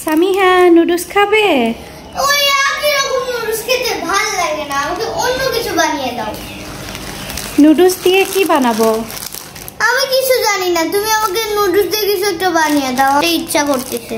Samiha noodles খাবে? ওই একই রকম নুডলস খেতে ভালো লাগে না, আমাকে অন্য কিছু বানিয়ে দাও। নুডলস দিয়ে কি বানাবো? আমি কিছু জানি না, তুমি আমাকে নুডলস দিয়ে কিছু একটা বানিয়ে দাও, ইচ্ছা করতেছে।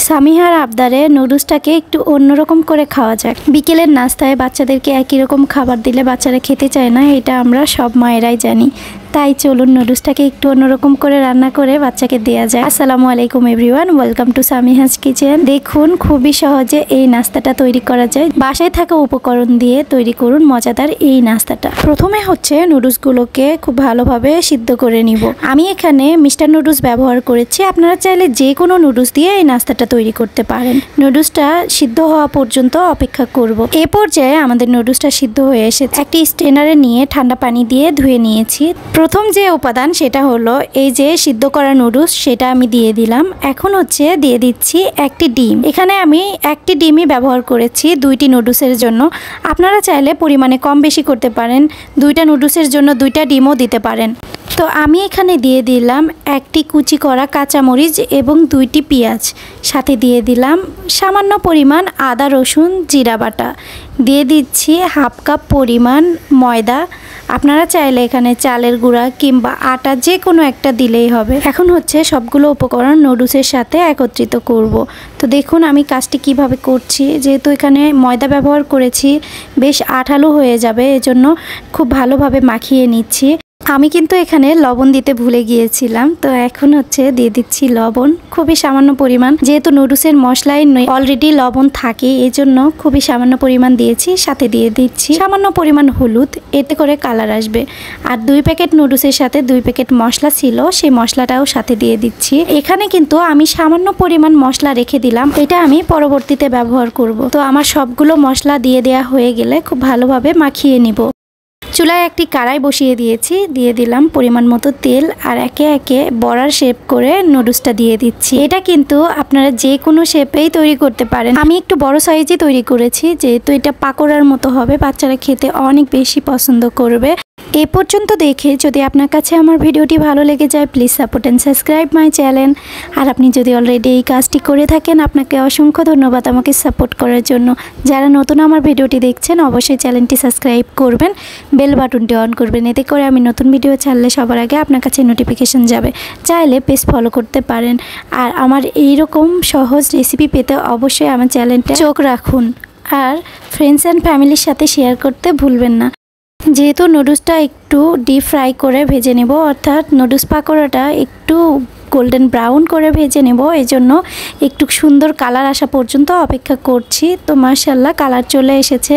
সামিহার আবদারে নুডলসটাকে একটু অন্যরকম করে খাওয়া যাক। বিকেলের নাস্তায় বাচ্চাদেরকে একই রকম খাবার দিলে বাচ্চারা খেতে চায় না, এটা আমরা সব মায়েরাই জানি। তাই চলুন নুডলসটাকে একটু অন্যরকম করে রান্না করে বাচ্চাকে দেওয়া যায়। আসসালামু আলাইকুম এভরিওয়ান, ওয়েলকাম টু সামিহাস কিচেন। দেখুন খুবই সহজে এই নাস্তাটা তৈরি করা যায়। বাসায় থাকা উপকরণ দিয়ে তৈরি করুন মজাদার এই নাস্তাটা। প্রথমে হচ্ছে নুডলসগুলোকে খুব ভালোভাবে সিদ্ধ করে নিব। আমি এখানে মিস্টার নুডলস ব্যবহার করেছি, আপনারা চাইলে যে কোনো নুডলস দিয়ে এই নাস্তাটা তৈরি করতে পারেন। নুডলসটা সিদ্ধ হওয়া পর্যন্ত অপেক্ষা করব। এ পর্যায়ে আমাদের নুডলসটা সিদ্ধ হয়ে এসেছে। একটি স্ট্রেনারে নিয়ে ঠান্ডা পানি দিয়ে ধুয়ে নিয়েছি। প্রথম যে উপাদান সেটা হলো এই যে সিদ্ধ করা নুডলস, সেটা আমি দিয়ে দিলাম। এখন হচ্ছে দিয়ে দিচ্ছি একটি ডিম। এখানে আমি একটি ডিমই ব্যবহার করেছি 2টি নুডলসের জন্য। আপনারা চাইলে পরিমাণে কম বেশি করতে পারেন, 2টা নুডলসের জন্য 2টা ডিমও দিতে পারেন। তো আমি এখানে দিয়ে দিলাম একটি কুচি করা কাঁচামরিচ এবং 2টি পেঁয়াজ, সাথে দিয়ে দিলাম সামান্য পরিমাণ আদা রসুন জিরা বাটা, দিয়ে দিচ্ছি হাফ কাপ পরিমাণ ময়দা। আপনারা চাইলে এখানে চালের গুঁড়া কিংবা আটা যে কোনো একটা দিলেই হবে। এখন হচ্ছে সবগুলো উপকরণ নুডলসের সাথে একত্রিত করব। তো দেখুন আমি কাজটি কিভাবে করছি। যেহেতু এখানে ময়দা ব্যবহার করেছি, বেশ আঠালো হয়ে যাবে, এজন্য খুব ভালোভাবে মাখিয়ে নিচ্ছি। আমি কিন্তু এখানে লবণ দিতে ভুলে গিয়েছিলাম, তো এখন হচ্ছে দিয়ে দিচ্ছি লবণ, খুবই সামান্য পরিমাণ। যেহেতু নুডলসের মশলায় অলরেডি লবণ থাকে, এজন্য খুবই সামান্য পরিমাণ দিয়েছি। সাথে দিয়ে দিচ্ছি সামান্য পরিমাণ হলুদ, এতে করে কালার আসবে। আর 2 প্যাকেট নুডলসের সাথে 2 প্যাকেট মশলা ছিল, সেই মশলাটাও সাথে দিয়ে দিচ্ছি। এখানে কিন্তু আমি সামান্য পরিমাণ মশলা রেখে দিলাম, এটা আমি পরবর্তীতে ব্যবহার করব। তো আমার সবগুলো মশলা দিয়ে দেওয়া হয়ে গেলে খুব ভালোভাবে মাখিয়ে নিব। চুলায় একটি কড়াই বসিয়ে দিয়েছি, দিয়ে দিলাম পরিমাণ মতো তেল, আর একে একে বড়ার শেপ করে নুডলসটা দিয়ে দিচ্ছি। এটা কিন্তু আপনারা যে কোনো শেপেই তৈরি করতে পারেন। আমি একটু বড় সাইজে তৈরি করেছি, যেহেতু এটা পাকোড়ার মতো হবে, বাচ্চারা খেতে অনেক বেশি পছন্দ করবে। এ পর্যন্ত দেখে যদি আপনার কাছে আমার ভিডিওটি ভালো লেগে যায়, please support and subscribe my channel. আর আপনি যদি অলরেডি এই কাজটি করে থাকেন, আপনাকে অসংখ্য ধন্যবাদ আমাকে সাপোর্ট করার জন্য। যারা নতুন আমার ভিডিওটি দেখছেন, অবশ্যই চ্যানেলটি সাবস্ক্রাইব করবেন, বেল বাটনটি অন করবেন, এতে করে আমি নতুন ভিডিও ছাড়লে সবার আগে আপনার কাছে নোটিফিকেশন যাবে। চাইলে পেজ ফলো করতে পারেন। আর আমার এইরকম সহজ রেসিপি পেতে অবশ্যই আমার চ্যানেলটা চোখ রাখুন, আর ফ্রেন্ডস অ্যান্ড ফ্যামিলির সাথে শেয়ার করতে ভুলবেন না। যেহেতু নুডলসটা একটু ডিপ ফ্রাই করে ভেজে নেব, অর্থাৎ নুডলস পাকোড়াটা একটু গোল্ডেন ব্রাউন করে ভেজে নেব, এই জন্য একটু সুন্দর কালার আসা পর্যন্ত অপেক্ষা করছি। তো মাশাআল্লাহ কালার চলে এসেছে,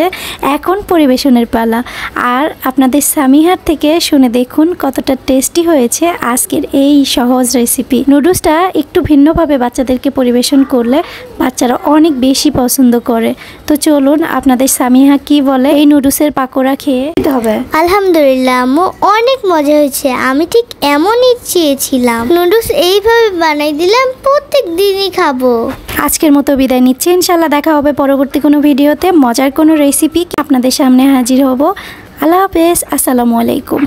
এখন পরিবেশনের পালা। আর আপনাদের সামিহার থেকে শুনে দেখুন কতটা টেস্টি হয়েছে আজকের এই সহজ রেসিপি। নুডলসটা একটু ভিন্নভাবে বাচ্চাদেরকে পরিবেশন করলে বাচ্চারা অনেক বেশি পছন্দ করে। তো চলুন আপনাদের সামিহা কি বলে এই নুডলসের পাকোড়া খেয়ে হবে। আলহামদুলিল্লাহ আম্মু, অনেক মজা হয়েছে। আমি ঠিক এমনই চেয়েছিলাম, নুডলস এইভাবে বানাই দিলাম, প্রত্যেক দিনই খাবো। আজকের মতো বিদায় নিচ্ছি, ইনশাল্লাহ দেখা হবে পরবর্তী কোনো ভিডিওতে। মজার কোনো রেসিপি আপনাদের সামনে হাজির হব। আল্লাহ হাফেজ, আসসালামু আলাইকুম।